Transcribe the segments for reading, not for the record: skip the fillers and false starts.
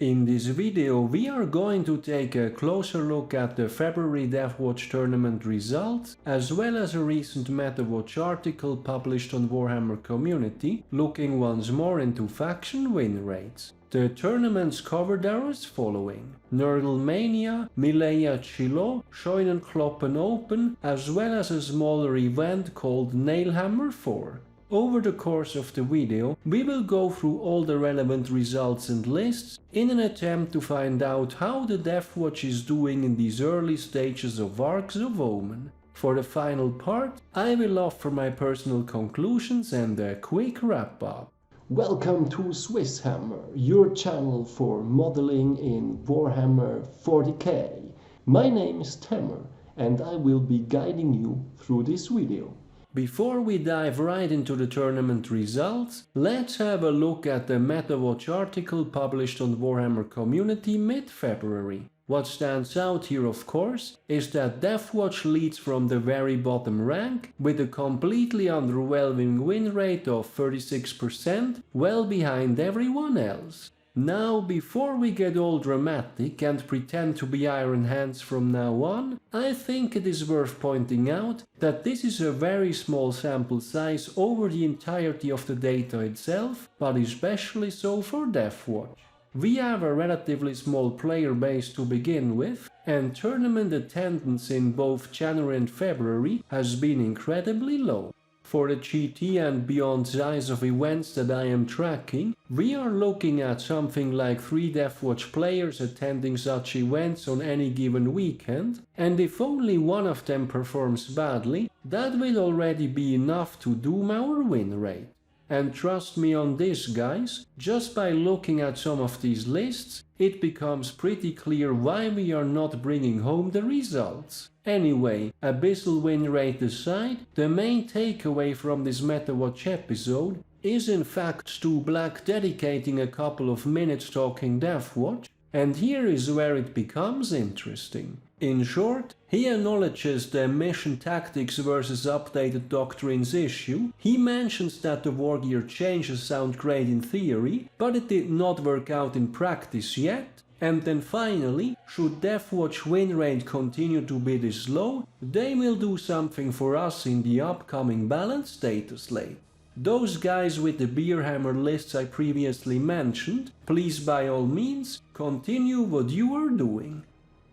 In this video we are going to take a closer look at the February Deathwatch tournament results, as well as a recent Metawatch article published on Warhammer Community, looking once more into faction win rates. The tournaments covered are as following: Nurglemania, At Shiloh, Scheunenkloppen Open, as well as a smaller event called Nailhammer 4. Over the course of the video, we will go through all the relevant results and lists in an attempt to find out how the Deathwatch is doing in these early stages of Arcs of Omen. For the final part, I will offer my personal conclusions and a quick wrap up. Welcome to SwissHammer, your channel for modeling in Warhammer 40k. My name is Tammer and I will be guiding you through this video. Before we dive right into the tournament results, let's have a look at the Metawatch article published on Warhammer Community mid-February. What stands out here, of course, is that Deathwatch leads from the very bottom rank with a completely underwhelming win rate of 36%, well behind everyone else. Now, before we get all dramatic and pretend to be Iron Hands from now on, I think it is worth pointing out that this is a very small sample size over the entirety of the data itself, but especially so for Deathwatch. We have a relatively small player base to begin with, and tournament attendance in both January and February has been incredibly low. For the GT and beyond size of events that I am tracking, we are looking at something like 3 Deathwatch players attending such events on any given weekend, and if only one of them performs badly, that will already be enough to doom our win rate. And trust me on this, guys, just by looking at some of these lists, it becomes pretty clear why we are not bringing home the results. Anyway, abyssal win rate aside, the main takeaway from this Metawatch episode is in fact Stu Black dedicating a couple of minutes talking Deathwatch, and here is where it becomes interesting. In short, he acknowledges the mission tactics versus updated doctrines issue. He mentions that the wargear changes sound great in theory, but it did not work out in practice yet. And then finally, should Deathwatch win rate continue to be this low, they will do something for us in the upcoming balanced data slate. Those guys with the beer hammer lists I previously mentioned, please by all means, continue what you are doing.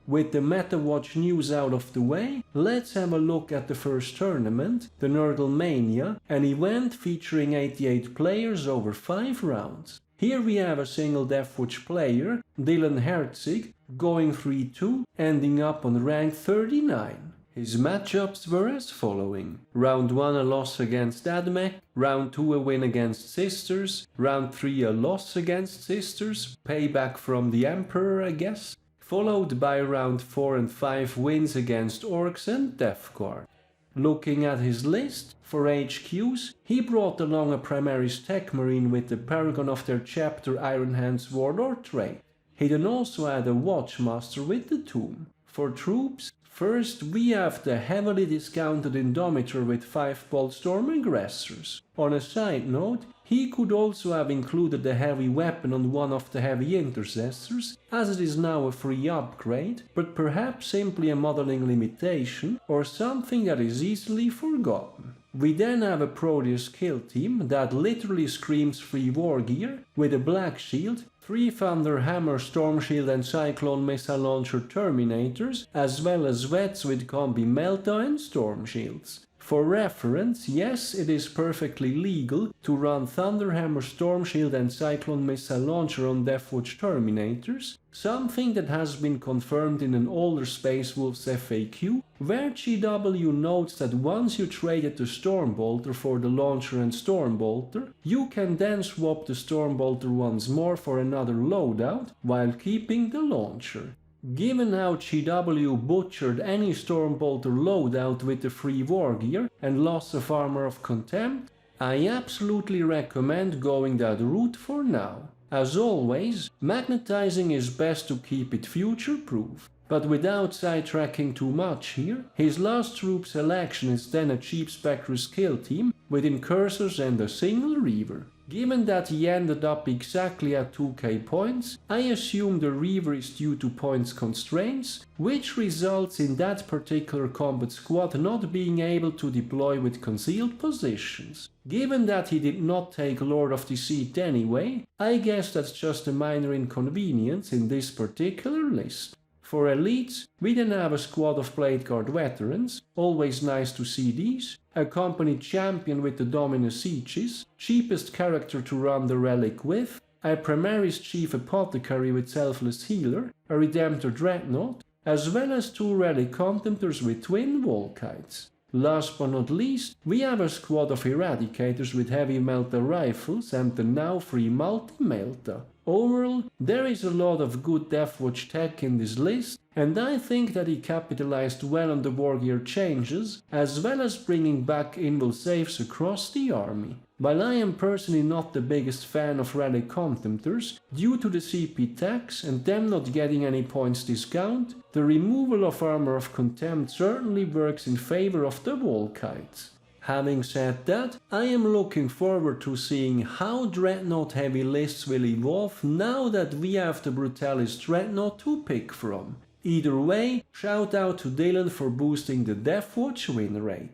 With the Metawatch news out of the way, let's have a look at the first tournament, the Nurglemania, an event featuring 88 players over 5 rounds. Here we have a single Deathwatch player, Herzig, going 3-2, ending up on rank 39. His matchups were as following: Round 1 a loss against Admech, Round 2 a win against Sisters, Round 3 a loss against Sisters, payback from the Emperor I guess, followed by Round 4 and 5 wins against Orcs and Death Guard. Looking at his list, for HQs, he brought along a Primaris Tech Marine with the Paragon of their chapter Iron Hands Warlord trait. He then also had a Watchmaster with the Tomb. For troops, first we have the heavily discounted Indomitor with 5 Boltstorm Aggressors. On a side note, he could also have included a heavy weapon on one of the heavy intercessors, as it is now a free upgrade, but perhaps simply a modeling limitation or something that is easily forgotten. We then have a Proteus kill team that literally screams free wargear, with a black shield, 3 Thunder Hammer, Storm Shield and Cyclone Missile Launcher Terminators, as well as vets with Combi Melta and Storm Shields. For reference, yes, it is perfectly legal to run Thunderhammer, Storm Shield and Cyclone Missile Launcher on Deathwatch Terminators, something that has been confirmed in an older Space Wolves FAQ, where GW notes that once you traded the Stormbolter for the Launcher and Stormbolter, you can then swap the Stormbolter once more for another loadout, while keeping the Launcher. Given how GW butchered any Stormbolter loadout with the free wargear and loss of Armor of Contempt, I absolutely recommend going that route for now. As always, magnetizing is best to keep it future-proof. But without sidetracking too much here, his last troop selection is then a cheap Spectrus kill team with Incursors and a single Reaver. Given that he ended up exactly at 2k points, I assume the Reaver is due to points constraints, which results in that particular combat squad not being able to deploy with concealed positions. Given that he did not take Lord of Deceit anyway, I guess that's just a minor inconvenience in this particular list. For elites, we then have a squad of Blade Guard veterans, always nice to see these, a company champion with the Dominus Sieges, cheapest character to run the relic with, a Primaris Chief Apothecary with Selfless Healer, a Redemptor Dreadnought, as well as 2 relic contemptors with twin Volkites. Last but not least, we have a squad of Eradicators with heavy melta rifles and the now free multi-melta. Overall, there is a lot of good Deathwatch tech in this list, and I think that he capitalized well on the wargear changes, as well as bringing back invul saves across the army. While I am personally not the biggest fan of relic contemptors, due to the CP tax and them not getting any points discount, the removal of Armor of Contempt certainly works in favor of the Volkites. Having said that, I am looking forward to seeing how Dreadnought heavy lists will evolve now that we have the Brutalis Dreadnought to pick from. Either way, shout out to Dylan for boosting the Deathwatch win rate.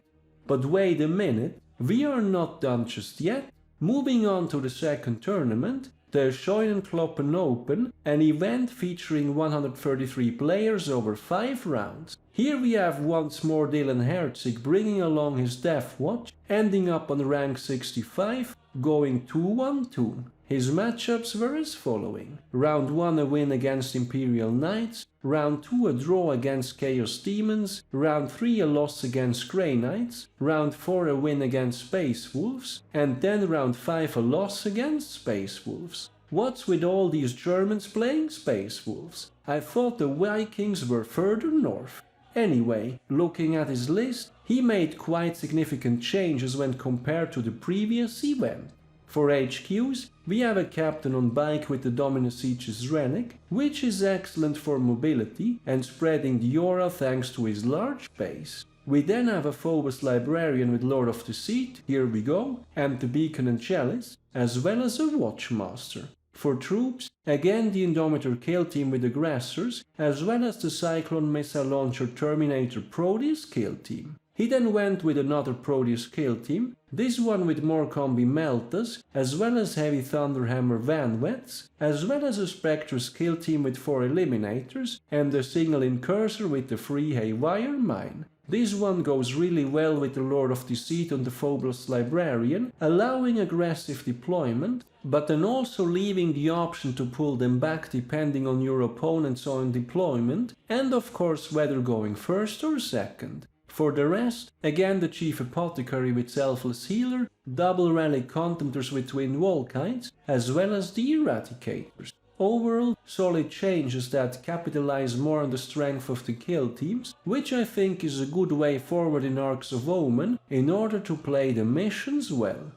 But wait a minute, we are not done just yet. Moving on to the second tournament, the Scheunenkloppen Open, an event featuring 133 players over 5 rounds. Here we have once more Dylan Herzig bringing along his Deathwatch, ending up on rank 65, going 2-1-2. His matchups were as following: Round 1 a win against Imperial Knights, Round 2 a draw against Chaos Demons, Round 3 a loss against Grey Knights, Round 4 a win against Space Wolves, and then Round 5 a loss against Space Wolves. What's with all these Germans playing Space Wolves? I thought the Vikings were further north. Anyway, looking at his list, he made quite significant changes when compared to the previous event. For HQs, we have a captain on bike with the Dominus Sieges relic, which is excellent for mobility and spreading the aura thanks to his large base. We then have a Phobos Librarian with Lord of Deceit, here we go, and the Beacon and Chalice, as well as a Watchmaster. For troops, again the Indomitor kill team with Aggressors, as well as the Cyclone Missile Launcher Terminator Proteus kill team. He then went with another Proteus kill team, this one with more combi Meltas, as well as heavy Thunderhammer Vanwets, as well as a Spectre's kill team with 4 Eliminators, and a single Incursor with the free Haywire Mine. This one goes really well with the Lord of Deceit on the Phobos Librarian, allowing aggressive deployment, but then also leaving the option to pull them back depending on your opponent's own deployment, and of course whether going first or second. For the rest, again the Chief Apothecary with Selfless Healer, double Relic Contemptors with Twin Volkites, as well as the Eradicators. Overall, solid changes that capitalize more on the strength of the kill teams, which I think is a good way forward in Arcs of Omen in order to play the missions well.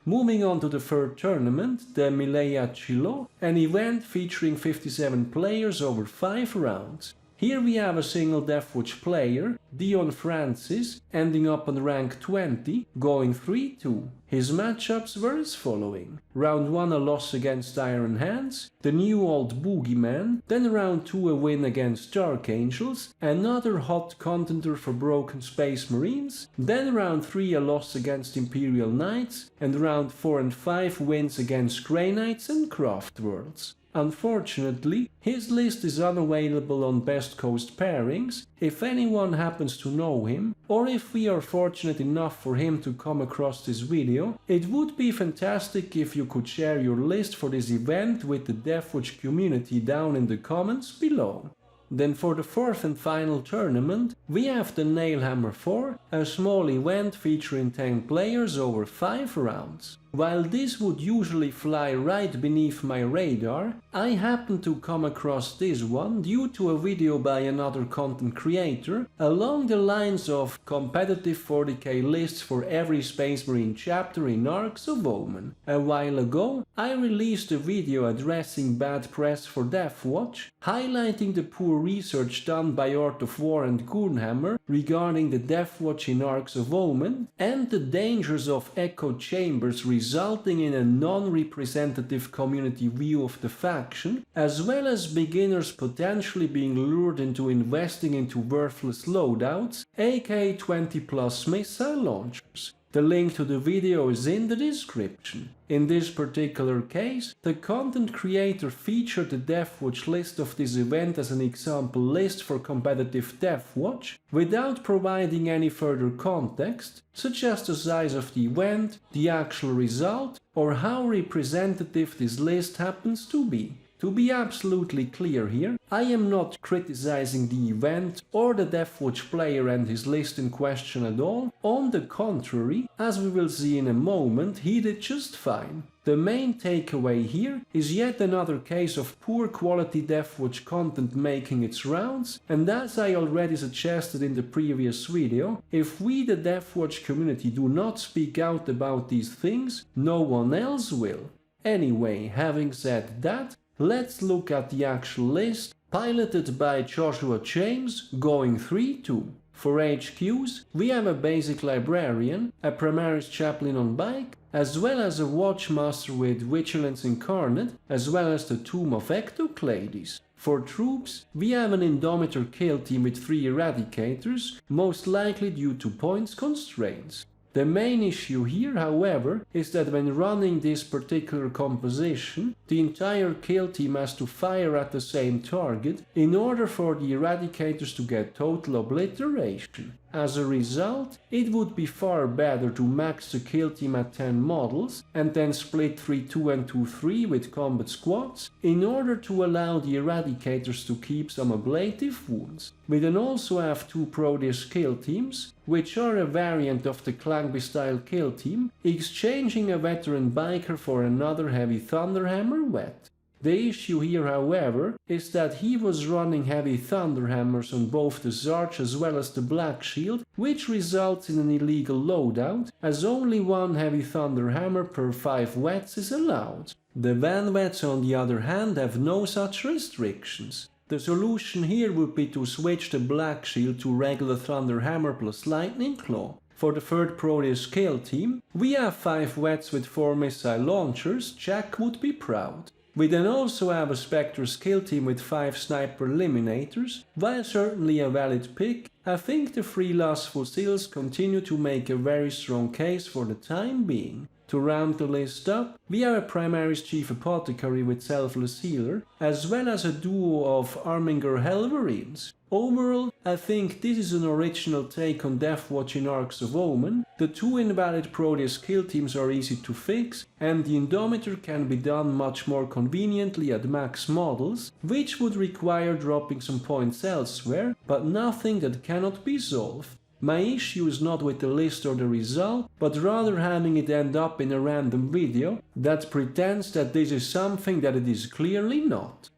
Moving on to the third tournament, the Melee at Shiloh, an event featuring 57 players over 5 rounds. Here we have a single Deathwatch player, Dion Francis, ending up on rank 20, going 3-2. His matchups were as following: Round 1 a loss against Iron Hands, the new old Boogeyman, then Round 2 a win against Dark Angels, another hot contender for Broken Space Marines, then Round 3 a loss against Imperial Knights, and Round 4 and 5 wins against Grey Knights and Craft Worlds. Unfortunately, his list is unavailable on Best Coast pairings. If anyone happens to know him, or if we are fortunate enough for him to come across this video, it would be fantastic if you could share your list for this event with the Deathwatch community down in the comments below. Then for the fourth and final tournament, we have the Nailhammer 4, a small event featuring 10 players over 5 rounds. While this would usually fly right beneath my radar, I happened to come across this one due to a video by another content creator along the lines of competitive 40k lists for every Space Marine chapter in Arcs of Omen. A while ago, I released a video addressing bad press for Deathwatch, highlighting the poor research done by Art of War and Goonhammer regarding the Deathwatch in Arcs of Omen and the dangers of echo chambers resulting in a non-representative community view of the faction, as well as beginners potentially being lured into investing into worthless loadouts, aka 20+ missile launchers. The link to the video is in the description. In this particular case, the content creator featured the Deathwatch list of this event as an example list for competitive Deathwatch, without providing any further context, such as the size of the event, the actual result, or how representative this list happens to be. To be absolutely clear here, I am not criticizing the event or the Deathwatch player and his list in question at all. On the contrary, as we will see in a moment, he did just fine. The main takeaway here is yet another case of poor quality Deathwatch content making its rounds, and as I already suggested in the previous video, if we the Deathwatch community do not speak out about these things, no one else will. Anyway, having said that, let's look at the actual list, piloted by Joshua James, going 3-2. For HQs, we have a basic librarian, a Primaris chaplain on bike, as well as a watchmaster with Vigilance Incarnate, as well as the Tomb of Ectoclades. For troops, we have an Indomitor kill team with 3 Eradicators, most likely due to points constraints. The main issue here, however, is that when running this particular composition, the entire kill team has to fire at the same target in order for the Eradicators to get total obliteration. As a result, it would be far better to max the kill team at 10 models and then split 3-2 and 2-3 with combat squads in order to allow the Eradicators to keep some ablative wounds. We then also have 2 Proteus kill teams, which are a variant of the Clangby style kill team, exchanging a veteran biker for another heavy Thunderhammer vet. The issue here, however, is that he was running heavy Thunderhammers on both the Zarge as well as the Black Shield, which results in an illegal loadout, as only 1 heavy Thunderhammer per 5 vets is allowed. The Van vets on the other hand have no such restrictions. The solution here would be to switch the Black Shield to regular Thunderhammer plus Lightning Claw. For the 3rd Proteus kill team, we have 5 vets with 4 missile launchers. Jack would be proud. We then also have a Spectre's kill team with 5 sniper eliminators. While certainly a valid pick, I think the 3 lustful seals continue to make a very strong case for the time being. To round the list up, we have a Primaris Chief Apothecary with Selfless Healer, as well as a duo of Arminger Helverines. Overall, I think this is an original take on Deathwatch in Arcs of Omen. The 2 invalid Proteus kill teams are easy to fix, and the Indomitor can be done much more conveniently at max models, which would require dropping some points elsewhere, but nothing that cannot be solved. My issue is not with the list or the result, but rather having it end up in a random video that pretends that this is something that it is clearly not.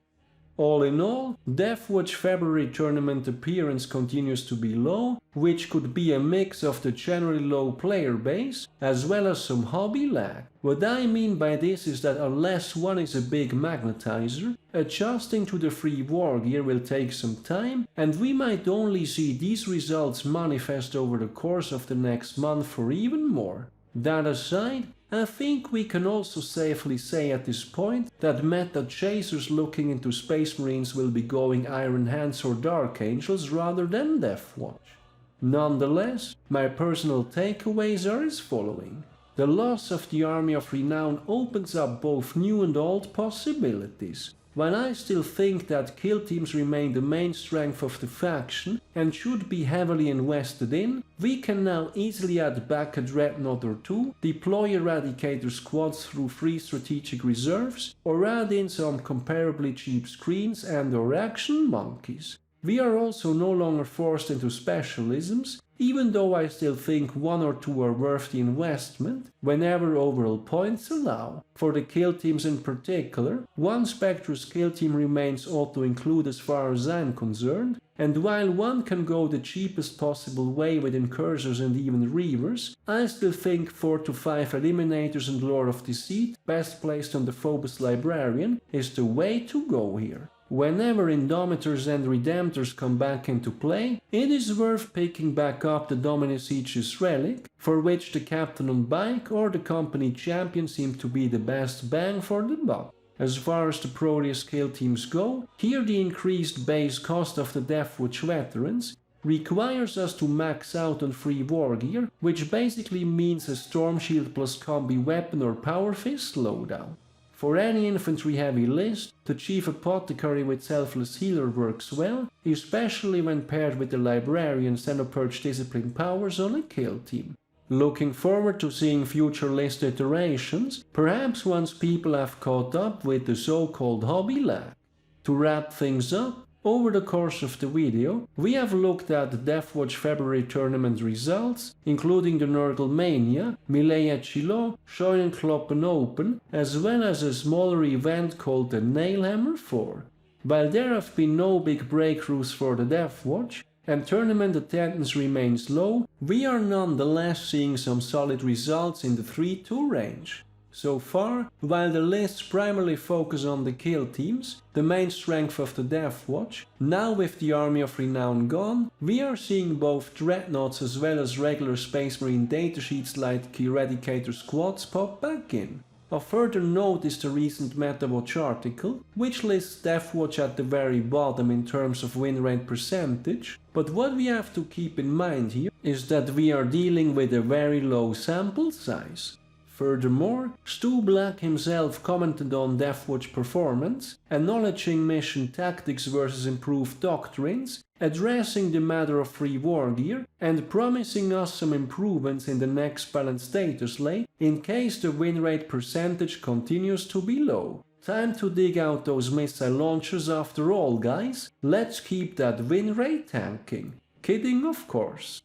All in all, Deathwatch February tournament appearance continues to be low, which could be a mix of the generally low player base as well as some hobby lag. What I mean by this is that unless one is a big magnetizer, adjusting to the free wargear will take some time, and we might only see these results manifest over the course of the next month or even more. That aside, I think we can also safely say at this point that meta chasers looking into Space Marines will be going Iron Hands or Dark Angels rather than Deathwatch. Nonetheless, my personal takeaways are as following. The loss of the Army of Renown opens up both new and old possibilities. While I still think that kill teams remain the main strength of the faction and should be heavily invested in, we can now easily add back a Dreadnought or 2, deploy Eradicator squads through 3 strategic reserves, or add in some comparably cheap screens and or action monkeys. We are also no longer forced into specialisms, even though I still think 1 or 2 are worth the investment, whenever overall points allow. For the kill teams in particular, 1 Spectre's kill team remains auto-include as far as I'm concerned, and while one can go the cheapest possible way with Incursors and even Reavers, I still think 4 to 5 Eliminators and Lord of Deceit, best placed on the Phobos Librarian, is the way to go here. whenever Indomitors and Redemptors come back into play, it is worth picking back up the Dominus Aegis relic, for which the Captain on Bike or the Company Champion seem to be the best bang for the buck. As far as the Proteus kill teams go, here the increased base cost of the Deathwatch Veterans requires us to max out on free wargear, which basically means a Storm Shield plus Combi Weapon or Power Fist loadout. For any infantry heavy list, the Chief Apothecary with Selfless Healer works well, especially when paired with the Librarian's Xenopurge Discipline powers on a kill team. Looking forward to seeing future list iterations, perhaps once people have caught up with the so-called hobby lag. To wrap things up, over the course of the video, we have looked at the Deathwatch February tournament results, including the Nurglemania, At Shiloh, Scheunenkloppen Open, as well as a smaller event called the Nailhammer 4. While there have been no big breakthroughs for the Deathwatch, and tournament attendance remains low, we are nonetheless seeing some solid results in the 3-2 range. So far, while the lists primarily focus on the kill teams, the main strength of the Deathwatch, now with the Army of Renown gone, we are seeing both Dreadnoughts as well as regular Space Marine datasheets like Eradicator squads pop back in. Of further note is the recent Metawatch article, which lists Deathwatch at the very bottom in terms of win rate percentage, but what we have to keep in mind here is that we are dealing with a very low sample size. Furthermore, Stu Black himself commented on Deathwatch performance, acknowledging mission tactics versus improved doctrines, addressing the matter of free wargear, and promising us some improvements in the next balanced status lay in case the win rate percentage continues to be low. Time to dig out those missile launchers after all, guys. Let's keep that win rate tanking. Kidding, of course.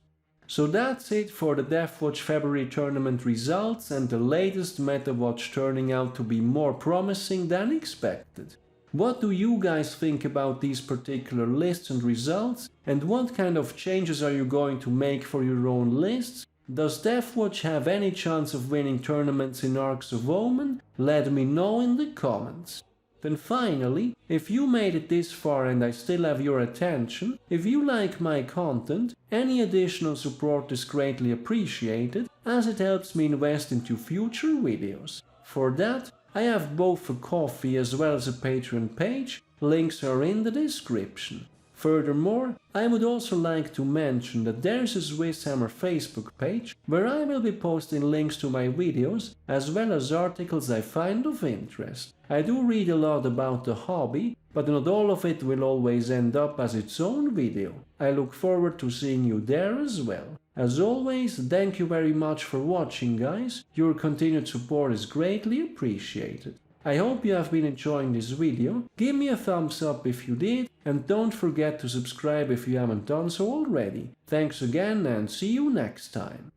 So that's it for the Deathwatch February tournament results and the latest Metawatch turning out to be more promising than expected. What do you guys think about these particular lists and results, and what kind of changes are you going to make for your own lists? Does Deathwatch have any chance of winning tournaments in Arcs of Omen? Let me know in the comments. Then finally, if you made it this far and I still have your attention, if you like my content, any additional support is greatly appreciated, as it helps me invest into future videos. For that, I have both a Ko-fi as well as a Patreon page, links are in the description. Furthermore, I would also like to mention that there is a SwissHammer Facebook page where I will be posting links to my videos as well as articles I find of interest. I do read a lot about the hobby, but not all of it will always end up as its own video. I look forward to seeing you there as well. As always, thank you very much for watching, guys. Your continued support is greatly appreciated. I hope you have been enjoying this video, give me a thumbs up if you did, and don't forget to subscribe if you haven't done so already. Thanks again and see you next time.